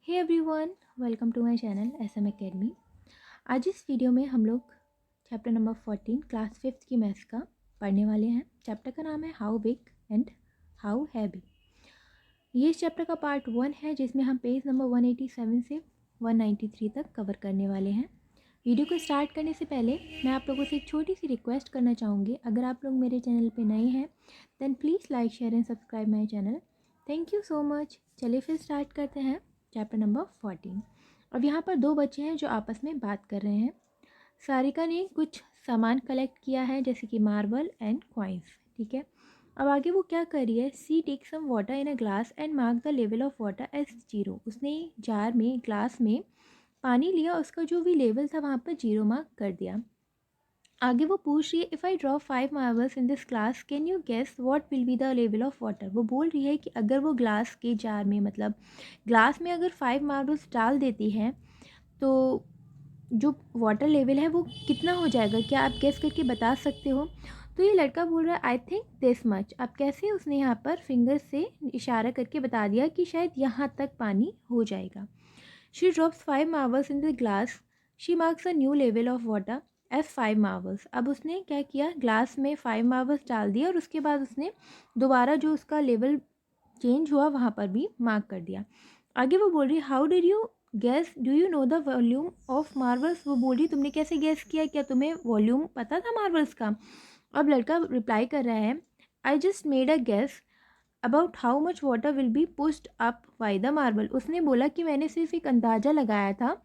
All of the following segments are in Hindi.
Hey everyone, welcome to my channel SM academy. आज इस वीडियो में हम लोग चैप्टर नंबर 14 क्लास 5th की मैथ्स का पढ़ने वाले हैं। चैप्टर का नाम है how big and how heavy. ये इस चैप्टर का पार्ट 1 है जिसमें हम पेज नंबर 187 से 193 तक कवर करने वाले हैं। वीडियो को स्टार्ट करने से पहले मैं आप लोगों से एक छोटी सी रिक्वेस्ट करना चाहूँगी। अगर आप लोग मेरे चैनल पर नए हैं then please like share and subscribe my channel. Thank you so much. चलिए फिर स्टार्ट करते हैं चैप्टर नंबर 14। अब यहाँ पर दो बच्चे हैं जो आपस में बात कर रहे हैं। सारिका ने कुछ सामान कलेक्ट किया है जैसे कि मार्बल एंड कॉइन्स, ठीक है। अब आगे वो क्या कर रही है, see take some water in a glass and mark the level of water as 0। उसने जार में ग्लास में पानी लिया, उसका जो भी लेवल था वहाँ पर 0 मार्क कर दिया। आगे वो पूछ रही है if I drop 5 marbles in this glass can you guess what will be the level of water. वो बोल रही है कि अगर वो ग्लास के जार में मतलब ग्लास में अगर 5 मार्बल्स डाल देती है तो जो वाटर लेवल है वो कितना हो जाएगा, क्या आप गेस करके बता सकते हो। तो ये लड़का बोल रहा है आई थिंक दिस मच। अब कैसे, उसने यहाँ पर फिंगर से इशारा करके बता दिया कि शायद यहाँ तक पानी हो जाएगा। She drops 5 marbles in the glass, she marks a new level of water as 5 marbles. अब उसने क्या किया, ग्लास में 5 मार्बल्स डाल दिया और उसके बाद उसने दोबारा जो उसका लेवल चेंज हुआ वहाँ पर भी मार्क कर दिया। आगे वो बोल रही how did you gas do you know the volume of marbles. वो बोल रही तुमने कैसे गैस किया, क्या तुम्हें वॉल्यूम पता था मार्बल्स का। अब लड़का रिप्लाई कर रहा है I just made a gas about how much water will be pushed up by the marble. उसने बोला कि मैंने सिर्फ एक अंदाज़ा लगाया था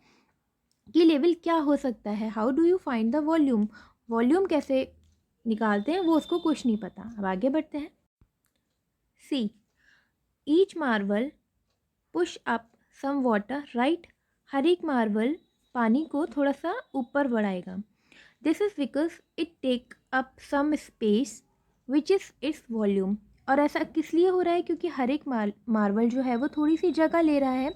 कि लेवल क्या हो सकता है। How do you find the volume, volume कैसे निकालते हैं वो उसको कुछ नहीं पता। अब आगे बढ़ते हैं। See each marble push up some water right. हर एक मार्बल पानी को थोड़ा सा ऊपर बढ़ाएगा। This is because it take up some space which is its volume. और ऐसा किस लिए हो रहा है, क्योंकि हर एक मार्बल जो है वो थोड़ी सी जगह ले रहा है,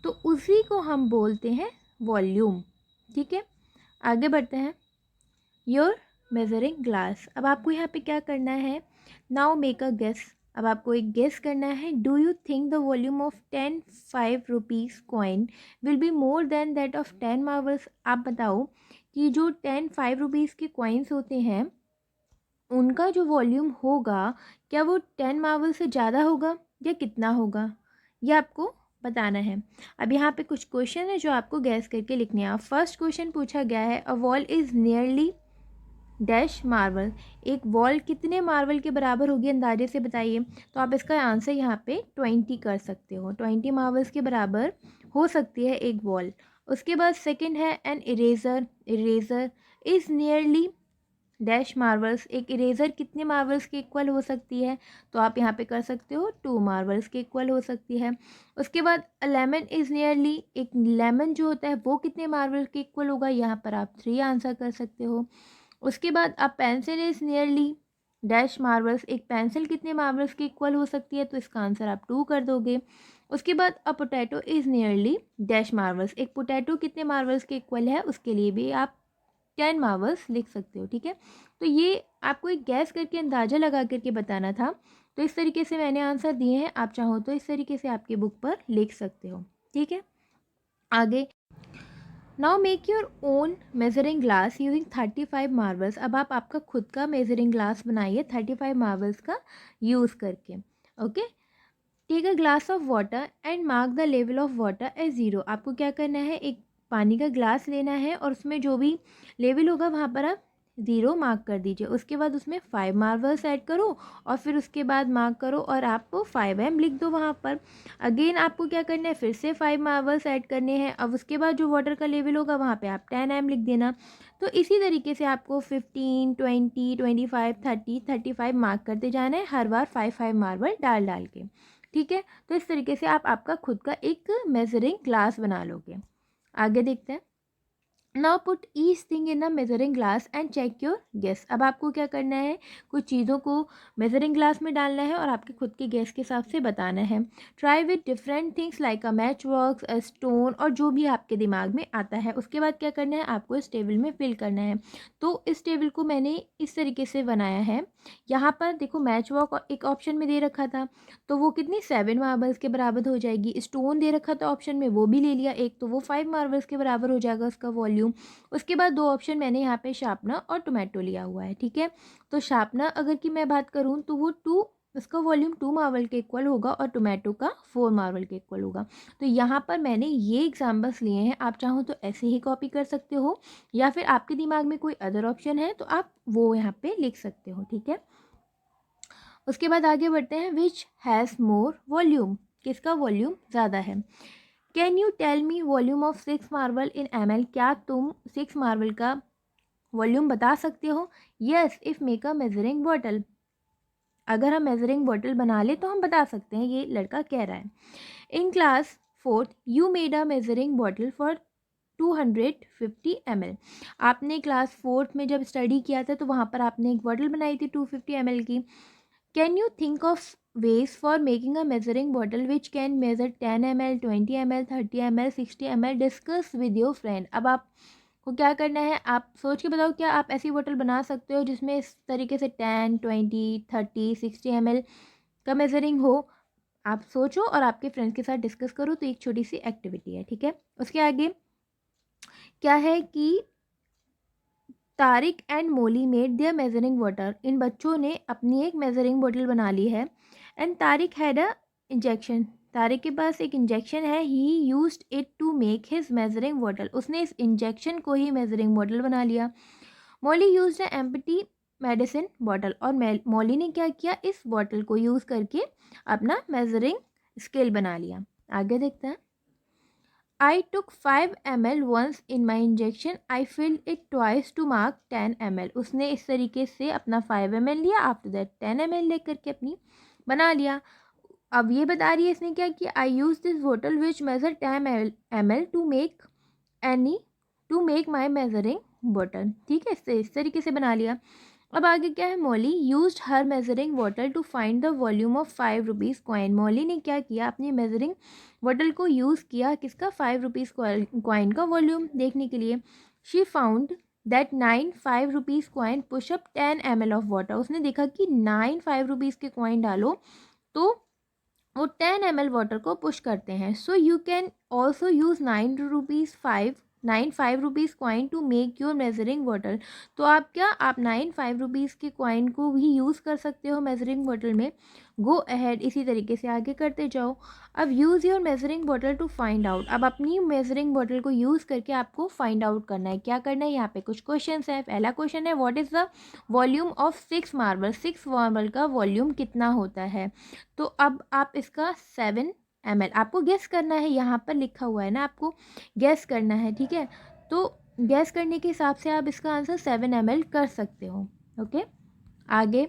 तो उसी को हम बोलते हैं वॉल्यूम, ठीक है। आगे बढ़ते हैं। Your measuring glass. अब आपको यहाँ पे क्या करना है, नाउ मेक अ गेस। अब आपको एक गेस करना है। Do you think the volume of 10 5 rupees coin will be more than that of 10 marbles. आप बताओ कि जो 10 5 रुपीज़ के कॉइन्स होते हैं उनका जो वॉल्यूम होगा क्या वो 10 मार्बल से ज़्यादा होगा या कितना होगा, ये आपको बताना है। अब यहाँ पे कुछ क्वेश्चन है जो आपको गैस करके लिखने हैं। फर्स्ट क्वेश्चन पूछा गया है a wall is nearly dash marble. एक वॉल कितने मार्बल के बराबर होगी, अंदाजे से बताइए। तो आप इसका आंसर यहाँ पे 20 कर सकते हो। 20 मार्बल्स के बराबर हो सकती है एक वॉल। उसके बाद सेकंड है an eraser. Eraser is nearly dash marbles. एक इरेज़र कितने मार्बल्स के इक्वल हो सकती है, तो आप यहाँ पे कर सकते हो 2 मार्बल्स के इक्वल हो सकती है। उसके बाद लेमन इज़ नियरली, एक लेमन जो होता है वो कितने मार्बल के इक्वल होगा, यहाँ पर आप 3 आंसर कर सकते हो। उसके बाद अब pencil is nearly dash marbles. एक पेंसिल कितने मार्बल्स के इक्वल हो सकती है, तो इसका आंसर आप 2 कर दोगे। उसके बाद अ potato is nearly dash marbles. एक पोटैटो कितने मार्बल्स के इक्वल है, उसके लिए भी आप 10 मार्बल्स लिख सकते हो, ठीक है। तो ये आपको एक गैस करके अंदाज़ा लगा करके बताना था। तो इस तरीके से मैंने आंसर दिए हैं, आप चाहो तो इस तरीके से आपकी बुक पर लिख सकते हो, ठीक है। आगे now make your own measuring glass using 35 marbles. अब आप आपका खुद का मेजरिंग ग्लास बनाइए 35 मार्बल्स का यूज़ करके। Okay, take a glass of water and mark the level of water as 0। आपको क्या करना है, एक पानी का ग्लास लेना है और उसमें जो भी लेवल होगा वहाँ पर आप 0 मार्क कर दीजिए। उसके बाद उसमें 5 मार्बल्स ऐड करो और फिर उसके बाद मार्क करो और आपको 5M लिख दो वहाँ पर। अगेन आपको क्या करना है, फिर से 5 मार्बल्स ऐड करने हैं। अब उसके बाद जो वाटर का लेवल होगा वहाँ पे आप 10M लिख देना। तो इसी तरीके से आपको 15 20 25 30 35 मार्क करते जाना है, हर बार 5 मार्बल डाल डाल के, ठीक है। तो इस तरीके से आप आपका खुद का एक मेजरिंग ग्लास बना लोगे। आगे देखते हैं। Now put each thing in a measuring glass and check your guess. अब आपको क्या करना है, कुछ चीज़ों को मेजरिंग ग्लास में डालना है और आपके खुद के गेस के हिसाब से बताना है। Try with different things like a match box, a stone, और जो भी आपके दिमाग में आता है। उसके बाद क्या करना है, आपको इस टेबल में फिल करना है। तो इस टेबल को मैंने इस तरीके से बनाया है। यहाँ पर देखो मैच बॉक्स एक ऑप्शन में दे रखा था, तो वो कितनी 7 मार्बल्स के बराबर हो जाएगी। स्टोन दे रखा था ऑप्शन में, वो भी ले लिया एक, तो वो 5 मार्बल्स के बराबर हो जाएगा उसका वॉल्यूम। उसके बाद 2 ऑप्शन मैंने यहाँ पे शार्पनर और टोमेटो लिया हुआ है, ठीक है। तो शार्पनर अगर की मैं बात करूँ तो वो 2, उसका वॉल्यूम 2 मार्बल के इक्वल होगा और टोमेटो का 4 मार्बल के इक्वल होगा। तो यहाँ पर मैंने ये एग्जाम्पल्स लिए हैं, आप चाहो तो ऐसे ही कॉपी कर सकते हो, या फिर आपके दिमाग में कोई अदर ऑप्शन है तो आप वो यहाँ पे लिख सकते हो, ठीक है। उसके बाद आगे बढ़ते हैं, विच हैज़ मोर वॉल्यूम, किसका वॉल्यूम ज़्यादा है। Can you tell me volume of 6 marble in ml, क्या तुम 6 मार्बल का वॉल्यूम बता सकते हो। Yes if make a measuring bottle, अगर हम मेजरिंग बॉटल बना ले तो हम बता सकते हैं, ये लड़का कह रहा है। In class 4th you made a measuring bottle for 250 ml, आपने क्लास 4th में जब स्टडी किया था तो वहाँ पर आपने एक बॉटल बनाई थी 250 ml की। Can you think of ways for making a measuring bottle which can measure 10 ml, 20 ml, 30 ml, 60 ml, discuss with your friend। अब आपको क्या करना है, आप सोच के बताओ, क्या आप ऐसी बोतल बना सकते हो जिसमें इस तरीके से 10, 20, 30, 60 ml का मेजरिंग हो। आप सोचो और आपके फ्रेंड्स के साथ डिस्कस करो, तो एक छोटी सी एक्टिविटी है, ठीक है। उसके आगे क्या है कि Tariq and Molly made their measuring water, इन बच्चों ने अपनी एक मेजरिंग बोतल बना ली है। And Tariq had a injection, Tariq के पास एक इंजेक्शन है। He used it to make his measuring बोतल, उसने इस इंजेक्शन को ही मेजरिंग बोतल बना लिया। Molly used a empty medicine bottle, और मॉली ने क्या किया, इस बॉटल को यूज़ करके अपना मेजरिंग स्केल बना लिया। आगे देखते हैं। I took 5 ml once in my injection. I filled it twice to mark 10 ml. उसने इस तरीके से अपना 5 ml लिया, आफ्टर दैट 10 ml लेकर के अपनी बना लिया। अब ये बता रही है इसने क्या किया, I use this bottle which measure 10 ml to make my measuring bottle। ठीक है, इस तरीके से बना लिया। अब आगे क्या है, Molly used her measuring bottle to find the volume of 5 rupees coin. Molly ने क्या किया, अपनी मेजरिंग बॉटल को यूज़ किया, किसका, 5 रुपीज़ कॉइन का वॉल्यूम देखने के लिए। She found that 9 5 rupees coin push up 10 ml of water, उसने देखा कि 9 5 रुपीज़ के कॉइन डालो तो वो 10 ml वाटर को पुश करते हैं। So you can also use 9 5 rupees coin to make your measuring bottle. तो आप क्या, आप 9 5 रुपीज़ के कॉइन को भी यूज़ कर सकते हो मेजरिंग बॉटल में। गो अहेड, इसी तरीके से आगे करते जाओ। अब use your measuring bottle to find out, अब अपनी मेजरिंग बॉटल को यूज़ करके आपको फाइंड आउट करना है। क्या करना है, यहाँ पे कुछ क्वेश्चन है। पहला क्वेश्चन है, what is the volume of 6 marble, 6 marble का वॉल्यूम कितना होता है। तो अब आप इसका 7 ml आपको गेस करना है, यहाँ पर लिखा हुआ है ना, आपको गेस करना है, ठीक है। तो गेस करने के हिसाब से आप इसका आंसर 7 ml कर सकते हो, ओके। आगे,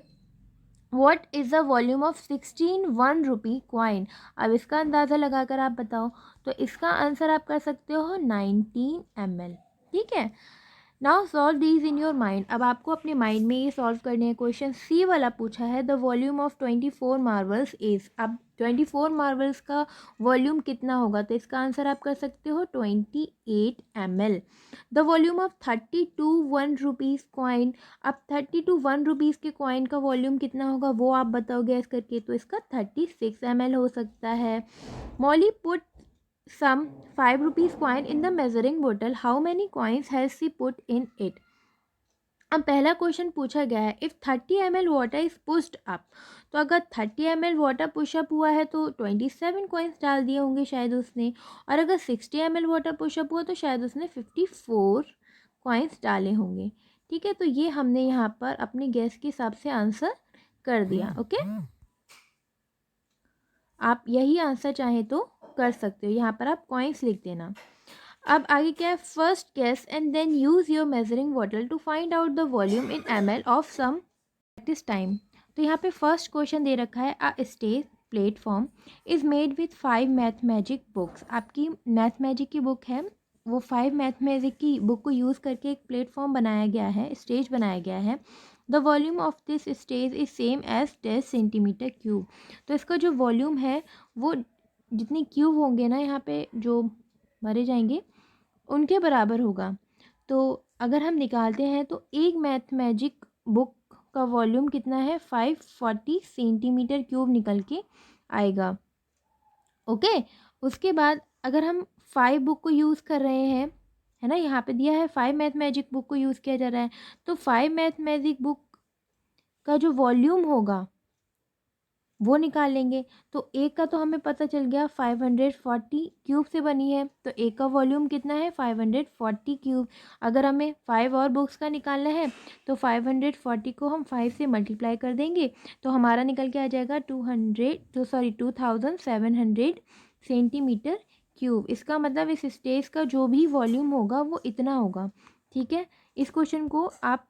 what is the volume of 16 1 rupee coin, अब इसका अंदाज़ा लगाकर आप बताओ। तो इसका आंसर आप कर सकते हो 19 ml, ठीक है। Now solve these in your mind, अब आपको अपने माइंड में ये सॉल्व करने हैं। क्वेश्चन सी वाला पूछा है, the volume of 24 marbles is, अब 24 मार्बल्स का वॉल्यूम कितना होगा, तो इसका आंसर आप कर सकते हो 28 ml। The volume of 32 1 rupees coin, अब 32 1 रुपीज़ के कॉइन का वॉल्यूम कितना होगा वो आप बताओ गैस करके, तो इसका 36 ml हो सकता है। Molly put some 5 rupees coin in the measuring bottle, how many coins has she put in it। अब पहला क्वेश्चन पूछा गया है, if 30 ml water is pushed up, तो अगर 30 ml वाटर पुशअप हुआ है तो 27 कॉइन्स डाल दिए होंगे शायद उसने, और अगर 60 ml वाटर पुशअप हुआ तो शायद उसने 54 कॉइन्स डाले होंगे, ठीक है। तो ये हमने यहाँ पर अपने गैस के हिसाब से आंसर कर दिया, ओके। आप यही आंसर चाहें तो कर सकते हो, यहाँ पर आप कॉइन्स लिख देना। अब आगे क्या है, first guess and then use your measuring bottle to find out the volume in ml of some practice time. तो यहाँ पे फर्स्ट क्वेश्चन दे रखा है, a stage platform is made with 5 math magic books, आपकी मैथ मैजिक की बुक है वो 5 मैथमेटिक्स की बुक को यूज़ करके एक प्लेटफॉर्म बनाया गया है, स्टेज बनाया गया है। The volume of this stage is same as 10 centimetre cube. तो इसका जो वॉल्यूम है वो जितने क्यूब होंगे ना यहाँ पे जो भरे जाएंगे उनके बराबर होगा। तो अगर हम निकालते हैं तो एक मैथमेटिक बुक का वॉल्यूम कितना है, 540 सेंटीमीटर क्यूब निकल के आएगा। ओके, उसके बाद अगर हम 5 बुक को यूज़ कर रहे हैं, है ना, यहाँ पे दिया है 5 मैथमेटिक बुक को यूज़ किया जा रहा है, तो 5 मैथमेटिक बुक का जो वॉल्यूम होगा वो निकाल लेंगे। तो एक का तो हमें पता चल गया 540 क्यूब से बनी है, तो एक का वॉल्यूम कितना है 540 क्यूब। अगर हमें 5 और बुक्स का निकालना है तो 540 को हम 5 से मल्टीप्लाई कर देंगे तो हमारा निकल के आ जाएगा 2700 सेंटीमीटर क्यूब। इसका मतलब इस स्टेज का जो भी वॉल्यूम होगा वो इतना होगा। ठीक है, इस क्वेश्चन को आप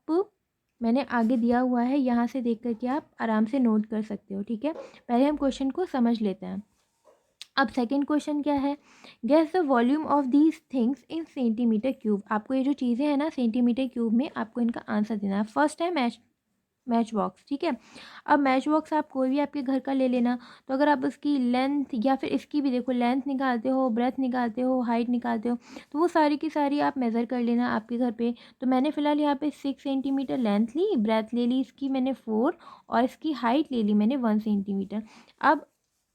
मैंने आगे दिया हुआ है, यहाँ से देख करके आप आराम से नोट कर सकते हो। ठीक है, पहले हम क्वेश्चन को समझ लेते हैं। अब सेकंड क्वेश्चन क्या है, guess the volume of these things in centimetre cube. आपको ये जो चीज़ें हैं ना सेंटीमीटर क्यूब में, आपको इनका आंसर देना है। फर्स्ट है मैच बॉक्स। ठीक है, अब मैच बॉक्स आप कोई भी आपके घर का ले लेना। तो अगर आप उसकी लेंथ या फिर इसकी भी देखो लेंथ निकालते हो, ब्रेथ निकालते हो, हाइट निकालते हो, तो वो सारी की सारी आप मेज़र कर लेना आपके घर पे। तो मैंने फ़िलहाल यहाँ पे 6 सेंटीमीटर लेंथ ली, ब्रेथ ले ली इसकी मैंने 4 और इसकी हाइट ले ली मैंने 1 सेंटीमीटर। अब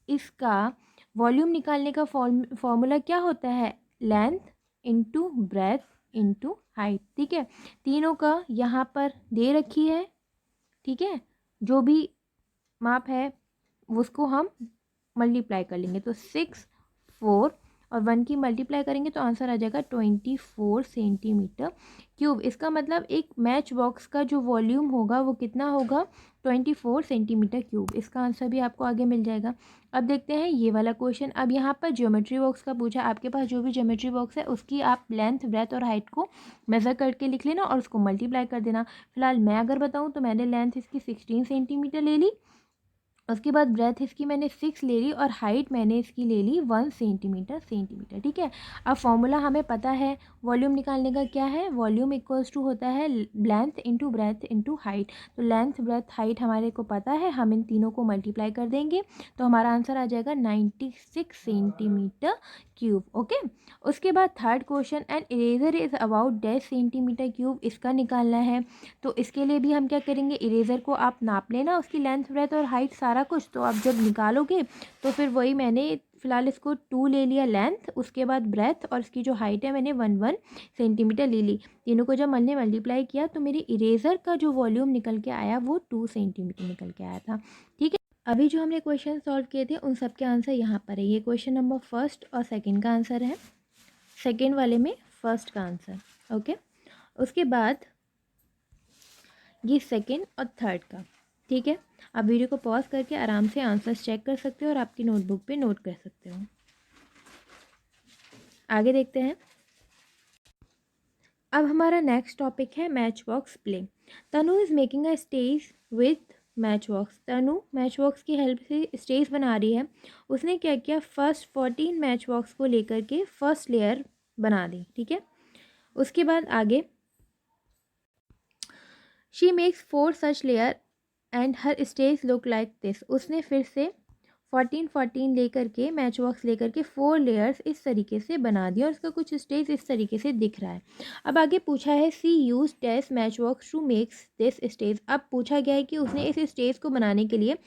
इसका वॉल्यूम निकालने का फॉर्मूला क्या होता है, length into breadth into height. ठीक है, तीनों का यहाँ पर दे रखी है। ठीक है, जो भी माप है उसको हम मल्टीप्लाई कर लेंगे। तो 6, 4 और 1 की मल्टीप्लाई करेंगे तो आंसर आ जाएगा 24 सेंटीमीटर क्यूब। इसका मतलब एक मैच बॉक्स का जो वॉल्यूम होगा वो कितना होगा, 24 सेंटीमीटर क्यूब। इसका आंसर भी आपको आगे मिल जाएगा। अब देखते हैं ये वाला क्वेश्चन। अब यहाँ पर ज्योमेट्री बॉक्स का पूछा, आपके पास जो भी ज्योमेट्री बॉक्स है उसकी आप लेंथ, ब्रेथ और हाइट को मेज़र करके लिख लेना और उसको मल्टीप्लाई कर देना। फिलहाल मैं अगर बताऊँ तो मैंने लेंथ इसकी 16 सेंटीमीटर ले ली, उसके बाद ब्रेथ इसकी मैंने 6 ले ली और हाइट मैंने इसकी ले ली 1 सेंटीमीटर। ठीक है, अब फॉर्मूला हमें पता है वॉल्यूम निकालने का क्या है, वॉल्यूम इक्वल्स टू होता है length into breadth into height. तो लेंथ, ब्रेथ, हाइट हमारे को पता है, हम इन तीनों को मल्टीप्लाई कर देंगे तो हमारा आंसर आ जाएगा 96 सेंटीमीटर क्यूब। ओके, उसके बाद third question, and eraser is about 10 centimetre cube. इसका निकालना है। तो इसके लिए भी हम क्या करेंगे, इरेज़र को आप नाप लेना, उसकी लेंथ, ब्रेथ और हाइट सारा कुछ। तो आप जब निकालोगे तो फिर वही मैंने फ़िलहाल इसको 2 ले लिया लेंथ, उसके बाद ब्रेथ और इसकी जो हाइट है मैंने 1 सेंटीमीटर ले ली। तीनों को जब मैंने मल्टीप्लाई किया तो मेरी इरेज़र का जो वॉल्यूम निकल के आया वो 2 सेंटीमीटर निकल के आया था। ठीक है, अभी जो हमने क्वेश्चन सॉल्व किए थे उन सब के आंसर यहाँ पर है। ये क्वेश्चन नंबर फर्स्ट और सेकेंड का आंसर है, सेकेंड वाले में फर्स्ट का आंसर। ओके, उसके बाद ये सेकेंड और थर्ड का। ठीक है, आप वीडियो को पॉज करके आराम से आंसर्स चेक कर सकते हो और आपकी नोटबुक पे नोट कर सकते हो। आगे देखते हैं। अब हमारा नेक्स्ट टॉपिक है match box play. Tanu is making a stage with match box. Tanu match box की हेल्प से स्टेज बना रही है। उसने क्या किया, फर्स्ट 14 मैच बॉक्स को लेकर के फर्स्ट लेयर बना दी। ठीक है, उसके बाद आगे she makes 4 such layer and her stage look like this. उसने फिर से 14 लेकर के मैच बॉक्स लेकर के 4 लेयर्स इस तरीके से बना दिया और उसका कुछ स्टेज इस तरीके से दिख रहा है। अब आगे पूछा है see use test matchbox to makes this stage. अब पूछा गया है कि उसने इस स्टेज को बनाने के लिए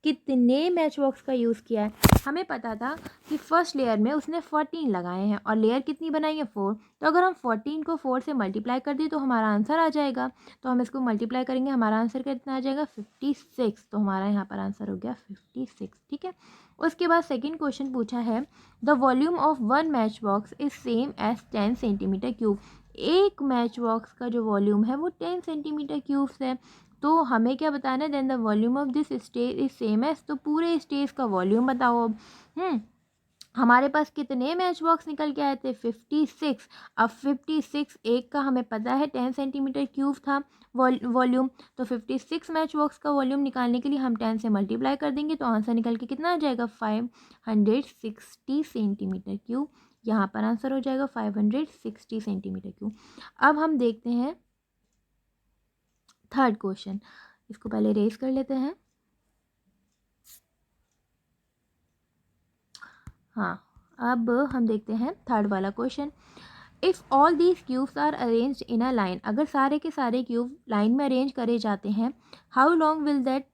कितने मैच बॉक्स का यूज़ किया है। हमें पता था कि फर्स्ट लेयर में उसने 14 लगाए हैं और लेयर कितनी बनाई है 4। तो अगर हम 14 को 4 से मल्टीप्लाई कर दें तो हमारा आंसर आ जाएगा। तो हम इसको मल्टीप्लाई करेंगे, हमारा आंसर कितना आ जाएगा 56। तो हमारा यहाँ पर आंसर हो गया 56। ठीक है, उसके बाद सेकंड क्वेश्चन पूछा है the volume of 1 matchbox is same as 10 centimetre cube. एक मैच बॉक्स का जो वॉल्यूम है वो 10 सेंटीमीटर क्यूब्स है। तो हमें क्या बताना है, then the volume of this stage is same as. तो पूरे स्टेज का वॉल्यूम बताओ अब। हमारे पास कितने मैच बॉक्स निकल के आए थे? 56। अब 56 एक का हमें पता है 10 सेंटीमीटर क्यूब था वॉल्यूम, तो 56 मैच बॉक्स का वॉल्यूम निकालने के लिए हम 10 से मल्टीप्लाई कर देंगे तो आंसर निकल के कितना आ जाएगा? 560 सेंटीमीटर क्यूब। यहाँ पर आंसर हो जाएगा 560 सेंटीमीटर क्यूब। अब हम देखते हैं थर्ड क्वेश्चन। इसको पहले रेज कर लेते हैं। हाँ, अब हम देखते हैं थर्ड वाला question. If all these cubes are arranged in a line, अगर सारे के सारे क्यूब लाइन में अरेंज करे जाते हैं, how long will that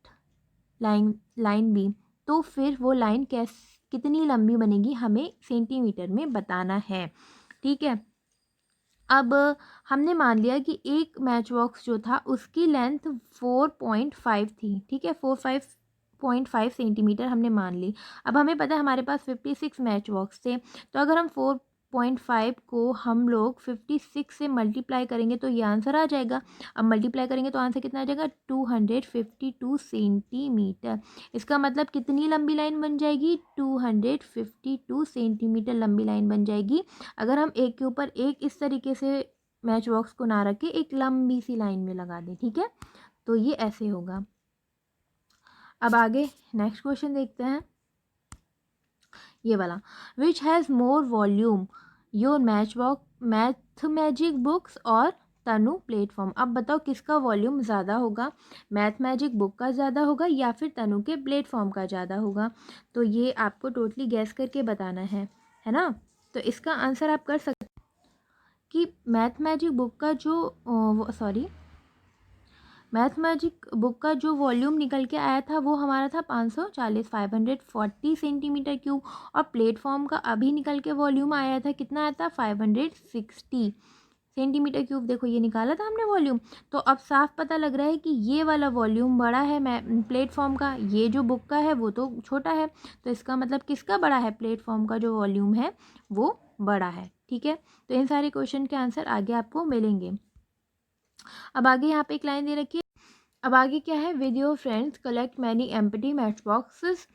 line be, तो फिर वो लाइन कितनी लंबी बनेगी हमें सेंटीमीटर में बताना है। ठीक है, अब हमने मान लिया कि एक मैच बॉक्स जो था उसकी लेंथ 4.5 थी। ठीक है, 4.5 सेंटीमीटर हमने मान ली। अब हमें पता है हमारे पास 56 मैच बॉक्स थे, तो अगर हम 4.5 को हम लोग 56 से मल्टीप्लाई करेंगे तो ये आंसर आ जाएगा। अब मल्टीप्लाई करेंगे तो आंसर कितना आ जाएगा? 252 सेंटीमीटर। इसका मतलब कितनी लंबी लाइन बन जाएगी? 252 सेंटीमीटर लंबी लाइन बन जाएगी अगर हम एक के ऊपर एक इस तरीके से मैच बॉक्स को ना रख के एक लंबी सी लाइन में लगा दें। ठीक है, तो ये ऐसे होगा। अब आगे नेक्स्ट क्वेश्चन देखते हैं, ये वाला। विच has more volume, your math magic books और तनु प्लेटफॉर्म। अब बताओ किसका वॉल्यूम ज़्यादा होगा? मैथ मैजिक बुक का ज़्यादा होगा या फिर तनु के प्लेटफॉर्म का ज़्यादा होगा? तो ये आपको टोटली गैस करके बताना है ना। तो इसका आंसर आप कर सकते कि मैथ मैजिक बुक का जो वॉल्यूम निकल के आया था वो हमारा था 540 540 सेंटीमीटर क्यूब, और प्लेटफॉर्म का अभी निकल के वॉल्यूम आया था, कितना आया था? 560 सेंटीमीटर क्यूब। देखो ये निकाला था हमने वॉल्यूम, तो अब साफ पता लग रहा है कि ये वाला वॉल्यूम बड़ा है प्लेटफॉर्म का, ये जो बुक का है वो तो छोटा है। तो इसका मतलब किसका बड़ा है? प्लेटफॉर्म का जो वॉल्यूम है वो बड़ा है। ठीक है, तो इन सारे क्वेश्चन के आंसर आगे आपको मिलेंगे। अब आगे यहाँ पे एक लाइन दे रखी है। अब आगे क्या है? With your friends collect many empty matchboxes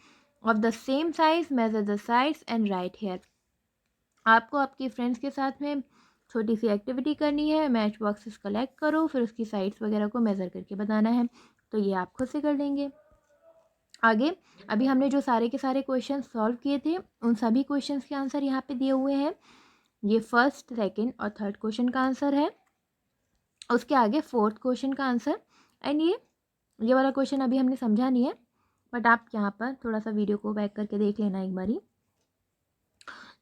of the same size, measure the sides and write here. आपको आपके फ्रेंड्स के साथ में छोटी सी एक्टिविटी करनी है, मैच बॉक्सेस कलेक्ट करो, फिर उसकी साइड्स वगैरह को मेज़र करके बताना है। तो ये आप खुद से कर लेंगे। आगे अभी हमने जो सारे के सारे क्वेश्चन सॉल्व किए थे उन सभी क्वेश्चंस के आंसर यहाँ पे दिए हुए हैं। ये फर्स्ट, सेकंड और थर्ड क्वेश्चन का आंसर है, उसके आगे फोर्थ क्वेश्चन का आंसर, एंड ये वाला क्वेश्चन अभी हमने समझा नहीं है, बट आप यहाँ पर थोड़ा सा वीडियो को बैक करके देख लेना एक बारी,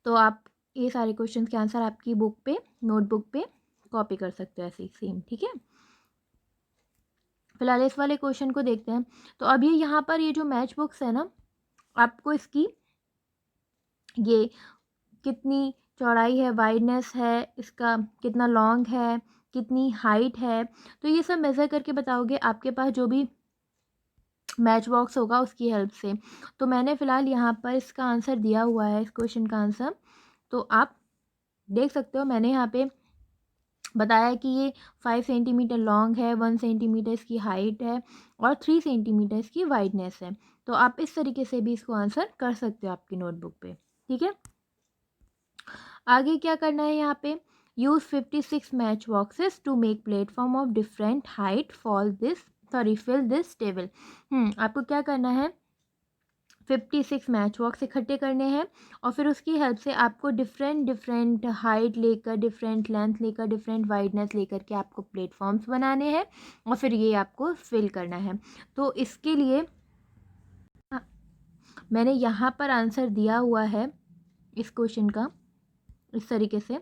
तो आप ये सारे क्वेश्चन के आंसर आपकी बुक पे, नोटबुक पे कॉपी कर सकते हो ऐसे ही सेम। ठीक है, फिलहाल इस वाले क्वेश्चन को देखते हैं। तो अभी यहाँ पर ये जो मैच बॉक्स है ना, आपको इसकी ये कितनी चौड़ाई है, वाइडनेस है, इसका कितना लॉन्ग है, कितनी हाइट है, तो ये सब मेज़र करके बताओगे आपके पास जो भी मैच बॉक्स होगा उसकी हेल्प से। तो मैंने फ़िलहाल यहाँ पर इसका आंसर दिया हुआ है, इस क्वेश्चन का आंसर, तो आप देख सकते हो। मैंने यहाँ पे बताया कि ये 5 सेंटीमीटर लॉन्ग है, 1 सेंटीमीटर इसकी हाइट है और 3 सेंटीमीटर इसकी वाइडनेस है। तो आप इस तरीके से भी इसको आंसर कर सकते हो आपकी नोटबुक पे। ठीक है, आगे क्या करना है यहाँ पे? Use 56 matchboxes to make platform of different height fill this table. आपको क्या करना है? 56 मैच बॉक्स इकट्ठे करने हैं और फिर उसकी हेल्प से आपको डिफरेंट हाइट लेकर, डिफरेंट लेंथ लेकर, डिफरेंट वाइडनेस लेकर के आपको प्लेटफॉर्म्स बनाने हैं और फिर ये आपको फिल करना है। तो इसके लिए मैंने यहाँ पर आंसर दिया हुआ है इस क्वेश्चन का इस तरीके से,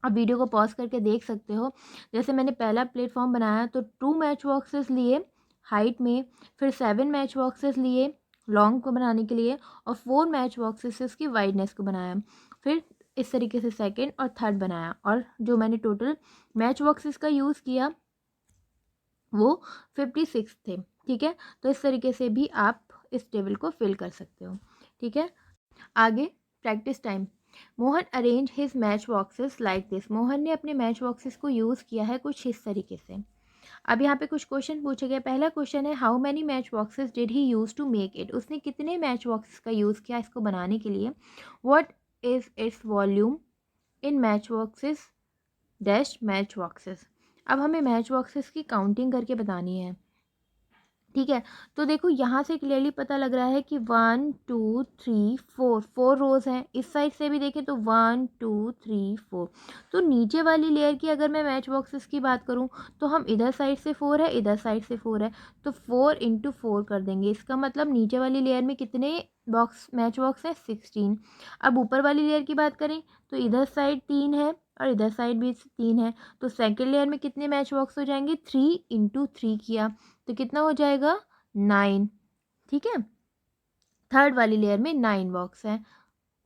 आप वीडियो को पॉज करके देख सकते हो। जैसे मैंने पहला प्लेटफॉर्म बनाया तो 2 मैच बॉक्सेस लिए हाइट में, फिर 7 मैच बॉक्सेस लिए लॉन्ग को बनाने के लिए और 4 मैच बॉक्सेस से उसकी वाइडनेस को बनाया, फिर इस तरीके से सेकंड और थर्ड बनाया, और जो मैंने टोटल मैच बॉक्सेस का यूज़ किया वो 56 थे। ठीक है, तो इस तरीके से भी आप इस टेबल को फिल कर सकते हो। ठीक है, आगे practice time. Mohan arrange his match boxes like this. Mohan ने अपने मैच बॉक्सेस को यूज़ किया है कुछ इस तरीके से। अब यहाँ पे कुछ क्वेश्चन पूछे गए। पहला क्वेश्चन है how many matchboxes did he use to make it, उसने कितने मैच बॉक्सेस का यूज़ किया इसको बनाने के लिए। What is its volume in match boxes dash match boxes. अब हमें मैच बॉक्सेस की काउंटिंग करके बतानी है, ठीक है। तो देखो यहाँ से क्लियरली पता लग रहा है कि 1 2 3 4 रोज़ हैं। इस साइड से भी देखें तो 1 2 3 4। तो नीचे वाली लेयर की अगर मैं मैच बॉक्सेस की बात करूँ तो हम इधर साइड से 4 है, इधर साइड से 4 है, तो 4 इंटू 4 कर देंगे। इसका मतलब नीचे वाली लेयर में कितने बॉक्स मैच बॉक्स हैं, 16। अब ऊपर वाली लेयर की बात करें तो इधर साइड 3 है और इधर साइड भी 3 है, तो सेकेंड लेयर में कितने मैच बॉक्स हो जाएंगे, 3 इंटू 3 किया तो कितना हो जाएगा, 9, ठीक है। थर्ड वाली लेयर में 9 बॉक्स हैं।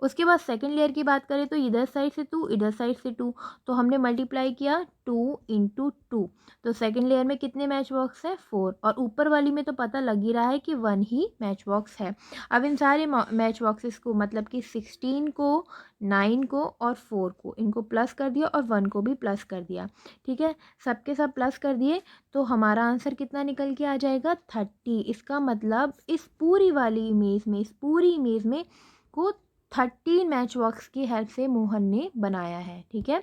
उसके बाद सेकंड लेयर की बात करें तो इधर साइड से 2, इधर साइड से 2, तो हमने मल्टीप्लाई किया 2 इंटू 2, तो सेकंड लेयर में कितने मैच बॉक्स है, 4, और ऊपर वाली में तो पता लग ही रहा है कि 1 ही मैच बॉक्स है। अब इन सारे मैच बॉक्सेस को मतलब कि 16 को, 9 को और 4 को, इनको प्लस कर दिया और 1 को भी प्लस कर दिया, ठीक है। सबके सब प्लस कर दिए तो हमारा आंसर कितना निकल के आ जाएगा, 30। इसका मतलब इस पूरी वाली इमेज में, इस पूरी इमेज में को 30 मैच बॉक्स की हेल्प से मोहन ने बनाया है, ठीक है।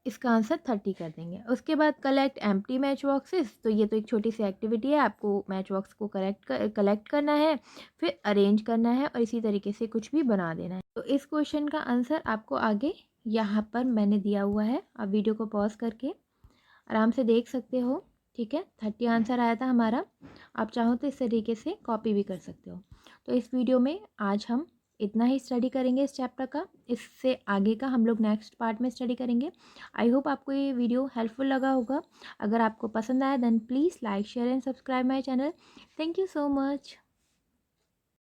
इसका आंसर 30 कर देंगे। उसके बाद कलेक्ट एम्प्टी मैच बॉक्सेस, तो ये तो एक छोटी सी एक्टिविटी है, आपको मैच बॉक्स को कलेक्ट करना है, फिर अरेंज करना है और इसी तरीके से कुछ भी बना देना है। तो इस क्वेश्चन का आंसर आपको आगे यहाँ पर मैंने दिया हुआ है, आप वीडियो को पॉज करके आराम से देख सकते हो, ठीक है। 30 आंसर आया था हमारा। आप चाहो तो इस तरीके से कॉपी भी कर सकते हो। तो इस वीडियो में आज हम इतना ही स्टडी करेंगे इस चैप्टर का। इससे आगे का हम लोग नेक्स्ट पार्ट में स्टडी करेंगे। आई होप आपको ये वीडियो हेल्पफुल लगा होगा। अगर आपको पसंद आया then please like share and subscribe my channel. Thank you so much.